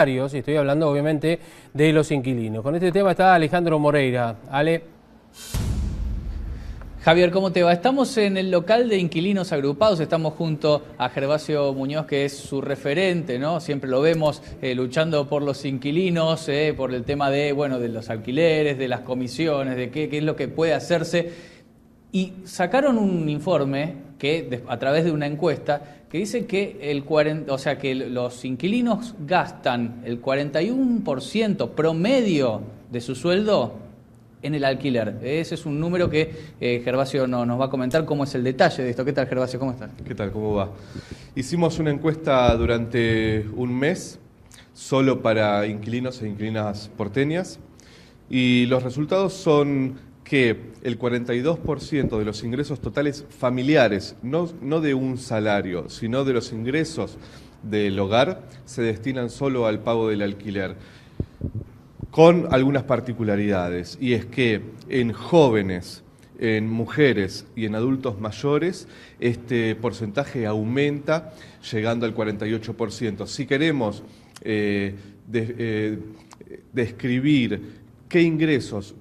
Y estoy hablando obviamente de los inquilinos. Con este tema está Alejandro Moreira. Ale. Javier, ¿cómo te va? Estamos en el local de inquilinos agrupados, estamos junto a Gervasio Muñoz, que es su referente, ¿no? Siempre lo vemos luchando por los inquilinos, por el tema de, bueno, de los alquileres, de las comisiones, de qué es lo que puede hacerse. Y sacaron un informe que, a través de una encuesta, que dice que que los inquilinos gastan el 41% promedio de su sueldo en el alquiler. Ese es un número que Gervasio nos va a comentar cómo es el detalle de esto. ¿Qué tal, Gervasio? ¿Cómo estás? ¿Qué tal? ¿Cómo va? Hicimos una encuesta durante un mes solo para inquilinos e inquilinas porteñas y los resultados son que el 42% de los ingresos totales familiares, no de un salario, sino de los ingresos del hogar, se destinan solo al pago del alquiler, con algunas particularidades, y es que en jóvenes, en mujeres y en adultos mayores, este porcentaje aumenta llegando al 48%. Si queremos describir qué ingresos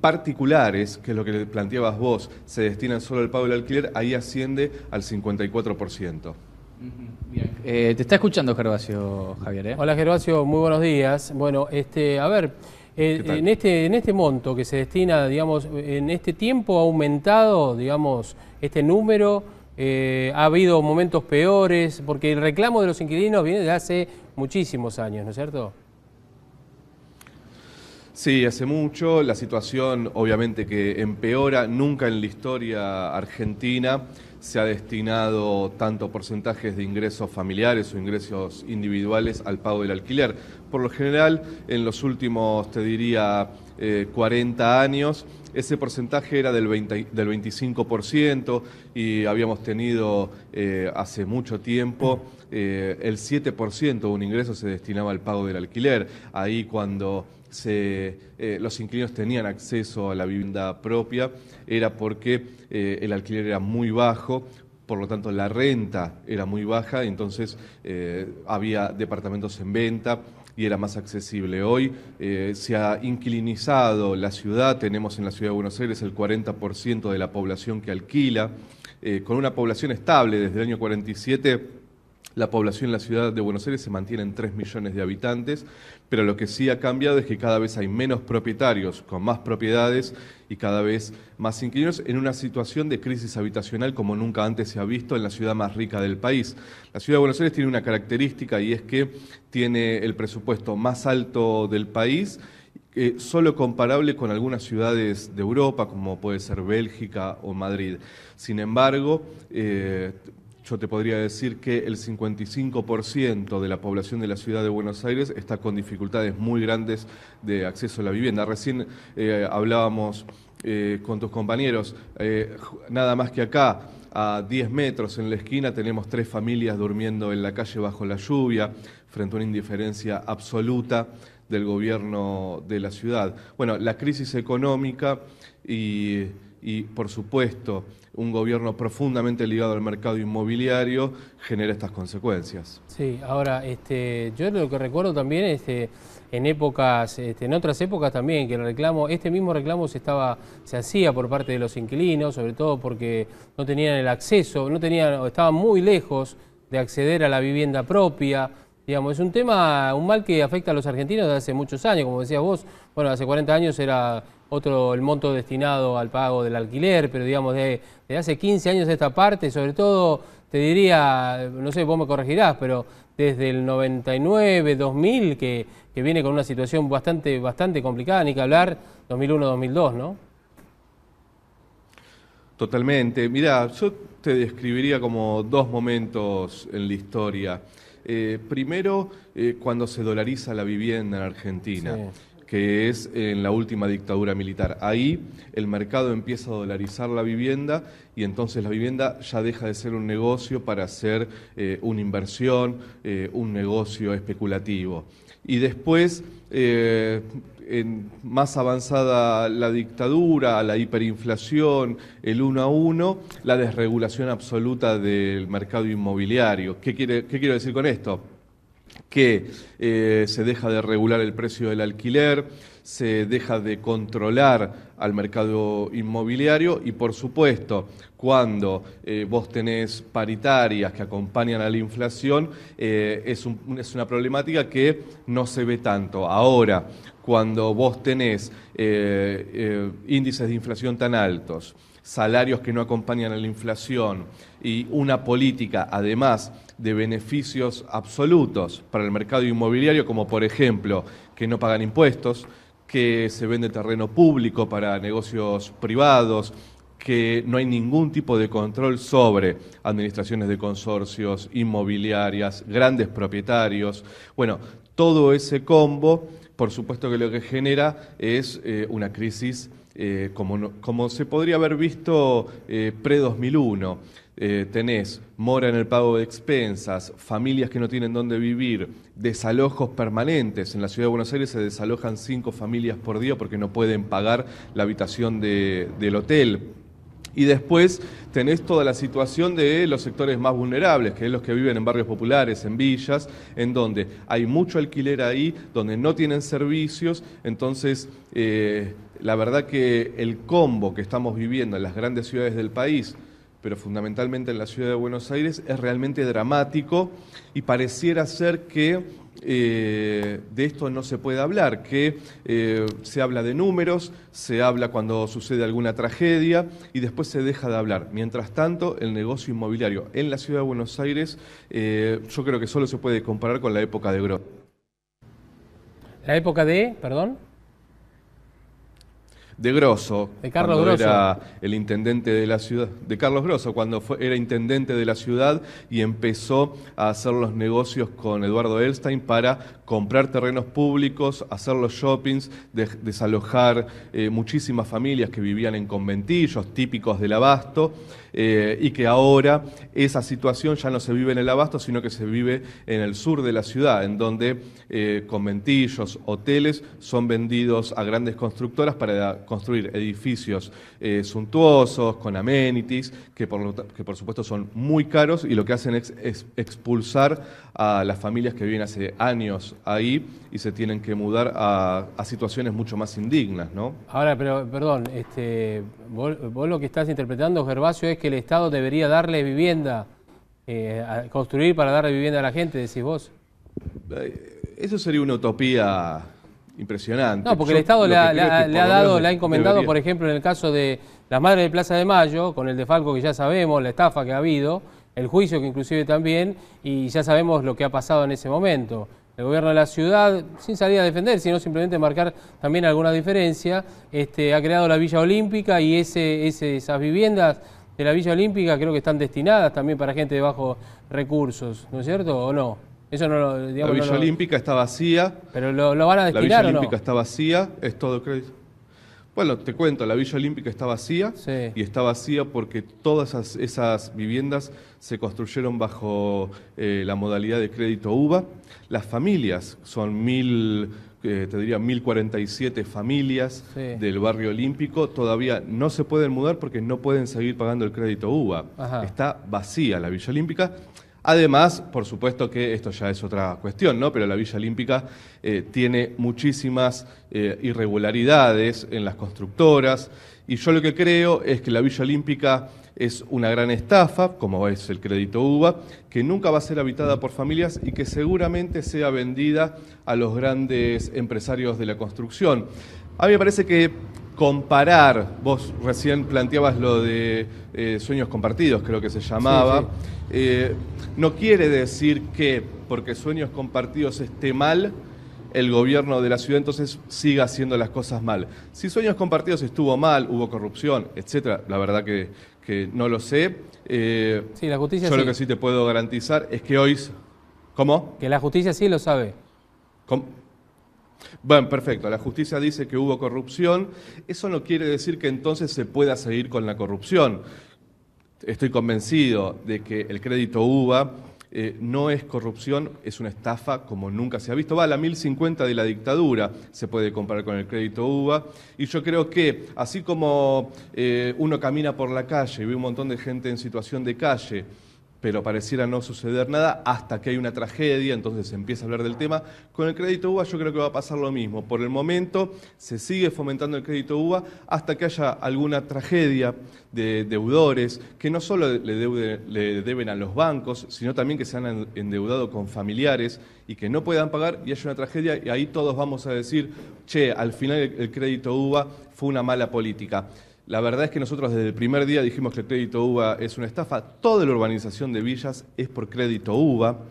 particulares, que es lo que le planteabas vos, se destinan solo al pago del alquiler, ahí asciende al 54%. Bien. Te está escuchando Gervasio, Javier. Hola Gervasio, muy buenos días. Bueno, a ver, en este monto que se destina, digamos, en este tiempo ha aumentado, digamos, este número, ha habido momentos peores, porque el reclamo de los inquilinos viene de hace muchísimos años, ¿no es cierto? Sí, hace mucho. La situación obviamente que empeora. Nunca en la historia argentina se ha destinado tanto porcentajes de ingresos familiares o ingresos individuales al pago del alquiler. Por lo general, en los últimos, te diría, 40 años, ese porcentaje era del 25% y habíamos tenido hace mucho tiempo el 7% de un ingreso se destinaba al pago del alquiler. Ahí cuando los inquilinos tenían acceso a la vivienda propia era porque el alquiler era muy bajo, por lo tanto la renta era muy baja, entonces había departamentos en venta y era más accesible. Hoy se ha inquilinizado la ciudad, tenemos en la ciudad de Buenos Aires el 40% de la población que alquila, con una población estable desde el año 47. La población en la ciudad de Buenos Aires se mantiene en 3 millones de habitantes, pero lo que sí ha cambiado es que cada vez hay menos propietarios con más propiedades y cada vez más inquilinos en una situación de crisis habitacional como nunca antes se ha visto en la ciudad más rica del país. La ciudad de Buenos Aires tiene una característica y es que tiene el presupuesto más alto del país, solo comparable con algunas ciudades de Europa, como puede ser Bélgica o Madrid. Sin embargo, yo te podría decir que el 55% de la población de la ciudad de Buenos Aires está con dificultades muy grandes de acceso a la vivienda. Recién hablábamos con tus compañeros, nada más que acá, a 10 metros en la esquina, tenemos 3 familias durmiendo en la calle bajo la lluvia, frente a una indiferencia absoluta del gobierno de la ciudad. Bueno, la crisis económica y por supuesto, un gobierno profundamente ligado al mercado inmobiliario genera estas consecuencias. Sí, ahora, yo lo que recuerdo también, en épocas, en otras épocas también, que el reclamo, este mismo reclamo se hacía por parte de los inquilinos, sobre todo porque no tenían el acceso, estaban muy lejos de acceder a la vivienda propia. Digamos, es un mal que afecta a los argentinos desde hace muchos años, como decías vos, bueno, hace 40 años era otro el monto destinado al pago del alquiler, pero digamos, de hace 15 años esta parte, sobre todo, te diría, no sé, vos me corregirás, pero desde el 99, 2000, que viene con una situación bastante complicada, ni que hablar 2001, 2002, ¿no? Totalmente. Mirá, yo te describiría como 2 momentos en la historia. Primero, cuando se dolariza la vivienda en Argentina, sí, que es en la última dictadura militar. Ahí el mercado empieza a dolarizar la vivienda y entonces la vivienda ya deja de ser un negocio para ser una inversión, un negocio especulativo. Y después, más avanzada la dictadura, la hiperinflación, el 1 a 1, la desregulación absoluta del mercado inmobiliario. ¿Qué quiero decir con esto? que se deja de regular el precio del alquiler, se deja de controlar al mercado inmobiliario y, por supuesto, cuando vos tenés paritarias que acompañan a la inflación, es una problemática que no se ve tanto. Ahora, cuando vos tenés índices de inflación tan altos, salarios que no acompañan a la inflación y una política, además, de beneficios absolutos para el mercado inmobiliario, como por ejemplo que no pagan impuestos, que se vende terreno público para negocios privados, que no hay ningún tipo de control sobre administraciones de consorcios, inmobiliarias, grandes propietarios. Bueno, todo ese combo, por supuesto que lo que genera es una crisis como se podría haber visto pre-2001. Tenés mora en el pago de expensas, familias que no tienen dónde vivir, desalojos permanentes. En la Ciudad de Buenos Aires se desalojan 5 familias por día porque no pueden pagar la habitación del hotel. Y después tenés toda la situación de los sectores más vulnerables, que es los que viven en barrios populares, en villas, en donde hay mucho alquiler ahí, donde no tienen servicios. Entonces, la verdad que el combo que estamos viviendo en las grandes ciudades del país, pero fundamentalmente en la Ciudad de Buenos Aires, es realmente dramático y pareciera ser que de esto no se puede hablar, que se habla de números, se habla cuando sucede alguna tragedia y después se deja de hablar. Mientras tanto, el negocio inmobiliario en la Ciudad de Buenos Aires yo creo que solo se puede comparar con la época de Grosso. ¿La época de, perdón? De Grosso, de Carlos cuando Grosso. Era el intendente de la ciudad, de Carlos Grosso, cuando era intendente de la ciudad y empezó a hacer los negocios con Eduardo Elstein para comprar terrenos públicos, hacer los shoppings, desalojar muchísimas familias que vivían en conventillos típicos del Abasto, y que ahora esa situación ya no se vive en el Abasto, sino que se vive en el sur de la ciudad, en donde conventillos, hoteles son vendidos a grandes constructoras para construir edificios suntuosos, con amenities, que por supuesto son muy caros y lo que hacen es expulsar a las familias que viven hace años ahí y se tienen que mudar a situaciones mucho más indignas, ¿no? Ahora, pero perdón, vos lo que estás interpretando, Gervasio, es que el Estado debería darle vivienda, construir para darle vivienda a la gente, decís vos. Eso sería una utopía impresionante. No, porque el Estado le ha encomendado, por ejemplo, en el caso de las Madres de Plaza de Mayo, con el desfalco que ya sabemos, la estafa que ha habido, el juicio que inclusive también, y ya sabemos lo que ha pasado en ese momento. El gobierno de la ciudad, sin salir a defender, sino simplemente marcar también alguna diferencia, ha creado la Villa Olímpica y esas viviendas de la Villa Olímpica creo que están destinadas también para gente de bajos recursos, ¿no es cierto? ¿O no? Eso no lo, digamos, la Villa Olímpica está vacía. ¿Pero lo van a destinar o no? La Villa Olímpica está vacía, es todo crédito. Bueno, te cuento, la Villa Olímpica está vacía, sí. Y está vacía porque todas esas viviendas se construyeron bajo la modalidad de crédito UVA. Las familias son 1047 familias, sí, del barrio olímpico, todavía no se pueden mudar porque no pueden seguir pagando el crédito UVA. Ajá. Está vacía la Villa Olímpica. Además, por supuesto que esto ya es otra cuestión, ¿no? Pero la Villa Olímpica tiene muchísimas irregularidades en las constructoras y yo lo que creo es que la Villa Olímpica es una gran estafa, como es el crédito UVA, que nunca va a ser habitada por familias y que seguramente sea vendida a los grandes empresarios de la construcción. A mí me parece que comparar, vos recién planteabas lo de sueños compartidos, creo que se llamaba, sí, sí. No quiere decir que porque sueños compartidos esté mal, el gobierno de la ciudad entonces siga haciendo las cosas mal. Si sueños compartidos estuvo mal, hubo corrupción, etcétera, la verdad que no lo sé. Sí, la justicia yo sí. Lo que sí te puedo garantizar es que hoy... ¿Cómo? Que la justicia sí lo sabe. Bueno, perfecto. La justicia dice que hubo corrupción. Eso no quiere decir que entonces se pueda seguir con la corrupción. Estoy convencido de que el crédito UVA no es corrupción, es una estafa como nunca se ha visto. Va a la 1050 de la dictadura, se puede comparar con el crédito UVA. Y yo creo que, así como uno camina por la calle y ve un montón de gente en situación de calle, pero pareciera no suceder nada hasta que hay una tragedia, entonces se empieza a hablar del tema. Con el crédito UVA yo creo que va a pasar lo mismo. Por el momento se sigue fomentando el crédito UVA hasta que haya alguna tragedia de deudores que no solo le deben a los bancos, sino también que se han endeudado con familiares y que no puedan pagar y haya una tragedia y ahí todos vamos a decir, che, al final el crédito UVA fue una mala política. La verdad es que nosotros desde el primer día dijimos que el crédito UVA es una estafa. Toda la urbanización de villas es por crédito UVA.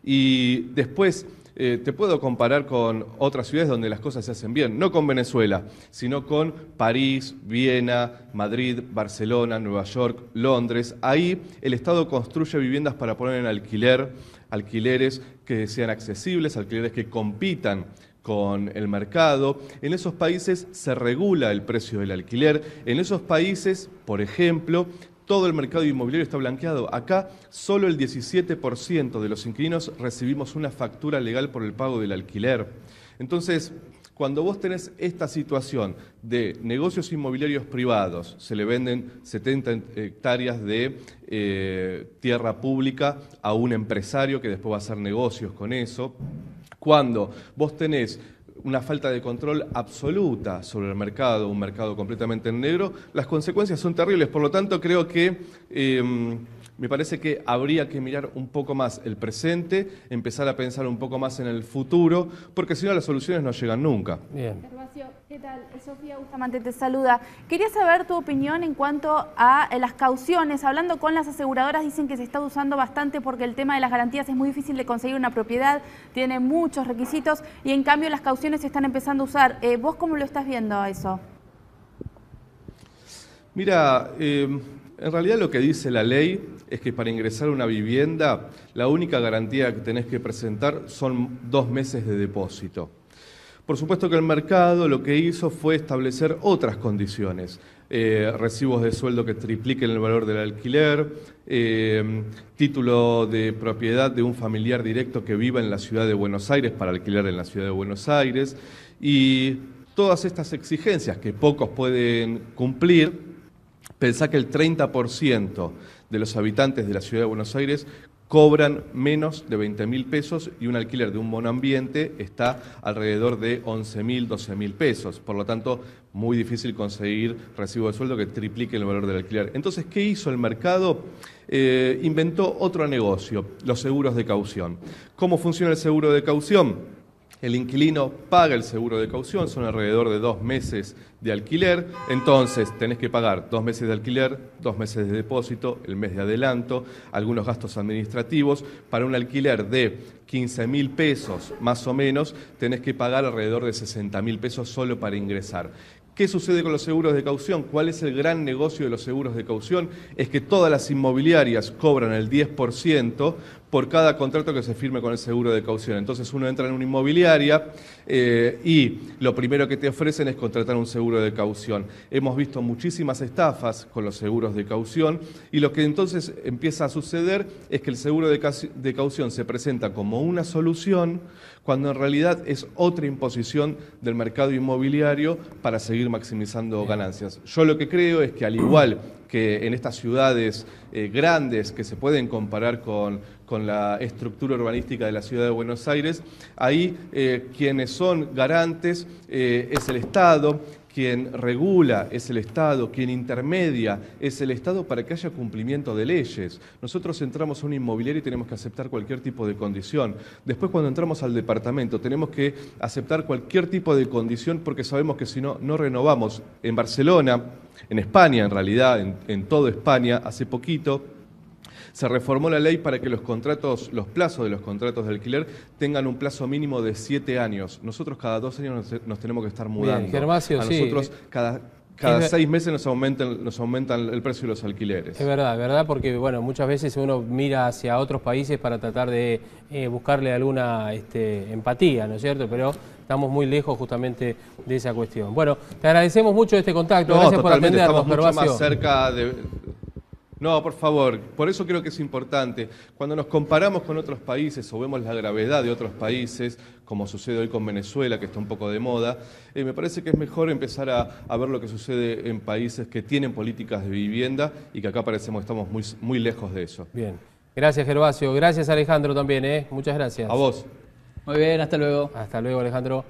Y después te puedo comparar con otras ciudades donde las cosas se hacen bien. No con Venezuela, sino con París, Viena, Madrid, Barcelona, Nueva York, Londres. Ahí el Estado construye viviendas para poner en alquiler, alquileres que sean accesibles, alquileres que compitan con el mercado. En esos países se regula el precio del alquiler. En esos países, por ejemplo, todo el mercado inmobiliario está blanqueado. Acá solo el 17% de los inquilinos recibimos una factura legal por el pago del alquiler. Entonces, cuando vos tenés esta situación de negocios inmobiliarios privados, se le venden 70 hectáreas de tierra pública a un empresario que después va a hacer negocios con eso. Cuando vos tenés una falta de control absoluta sobre el mercado, un mercado completamente en negro, las consecuencias son terribles. Por lo tanto, creo que me parece que habría que mirar un poco más el presente, empezar a pensar un poco más en el futuro, porque si no las soluciones no llegan nunca. Bien. Gervasio, ¿qué tal? Sofía Bustamante te saluda. Quería saber tu opinión en cuanto a las cauciones. Hablando con las aseguradoras, dicen que se está usando bastante porque el tema de las garantías es muy difícil de conseguir una propiedad, tiene muchos requisitos y en cambio las cauciones se están empezando a usar. ¿Vos cómo lo estás viendo eso? Mira, en realidad lo que dice la ley es que para ingresar a una vivienda la única garantía que tenés que presentar son 2 meses de depósito. Por supuesto que el mercado lo que hizo fue establecer otras condiciones, recibos de sueldo que tripliquen el valor del alquiler, título de propiedad de un familiar directo que viva en la ciudad de Buenos Aires para alquilar en la ciudad de Buenos Aires y todas estas exigencias que pocos pueden cumplir. Pensá que el 30% de los habitantes de la ciudad de Buenos Aires cobran menos de 20.000 pesos y un alquiler de un monoambiente está alrededor de 11.000, 12.000 pesos. Por lo tanto, muy difícil conseguir recibo de sueldo que triplique el valor del alquiler. Entonces, ¿qué hizo el mercado? Inventó otro negocio, los seguros de caución. ¿Cómo funciona el seguro de caución? El inquilino paga el seguro de caución, son alrededor de 2 meses de alquiler, entonces tenés que pagar 2 meses de alquiler, 2 meses de depósito, el mes de adelanto, algunos gastos administrativos. Para un alquiler de 15.000 pesos más o menos, tenés que pagar alrededor de 60.000 pesos solo para ingresar. ¿Qué sucede con los seguros de caución? ¿Cuál es el gran negocio de los seguros de caución? Es que todas las inmobiliarias cobran el 10% por cada contrato que se firme con el seguro de caución. Entonces uno entra en una inmobiliaria y lo primero que te ofrecen es contratar un seguro de caución. Hemos visto muchísimas estafas con los seguros de caución y lo que entonces empieza a suceder es que el seguro de caución se presenta como una solución cuando en realidad es otra imposición del mercado inmobiliario para seguir maximizando ganancias. Yo lo que creo es que al igual que en estas ciudades grandes que se pueden comparar con la estructura urbanística de la ciudad de Buenos Aires, ahí quienes son garantes es el Estado, quien regula es el Estado, quien intermedia es el Estado para que haya cumplimiento de leyes. Nosotros entramos a una inmobiliaria y tenemos que aceptar cualquier tipo de condición. Después cuando entramos al departamento tenemos que aceptar cualquier tipo de condición porque sabemos que si no, no renovamos. En Barcelona, en España en realidad, en toda España, hace poquito, se reformó la ley para que los plazos de los contratos de alquiler tengan un plazo mínimo de 7 años. Nosotros cada 2 años nos tenemos que estar mudando. Bien, Gervasio, a nosotros cada 6 meses nos aumentan el precio de los alquileres. Es verdad, porque bueno, muchas veces uno mira hacia otros países para tratar de buscarle alguna empatía, ¿no es cierto? Pero estamos muy lejos justamente de esa cuestión. Bueno, te agradecemos mucho este contacto. Gracias por atendernos, estamos mucho Gervasio. más cerca de... No, por favor, por eso creo que es importante. Cuando nos comparamos con otros países o vemos la gravedad de otros países, como sucede hoy con Venezuela, que está un poco de moda, me parece que es mejor empezar a ver lo que sucede en países que tienen políticas de vivienda y que acá parecemos que estamos muy lejos de eso. Bien. Gracias, Gervasio. Gracias, Alejandro, también. Muchas gracias. A vos. Muy bien, hasta luego. Hasta luego, Alejandro.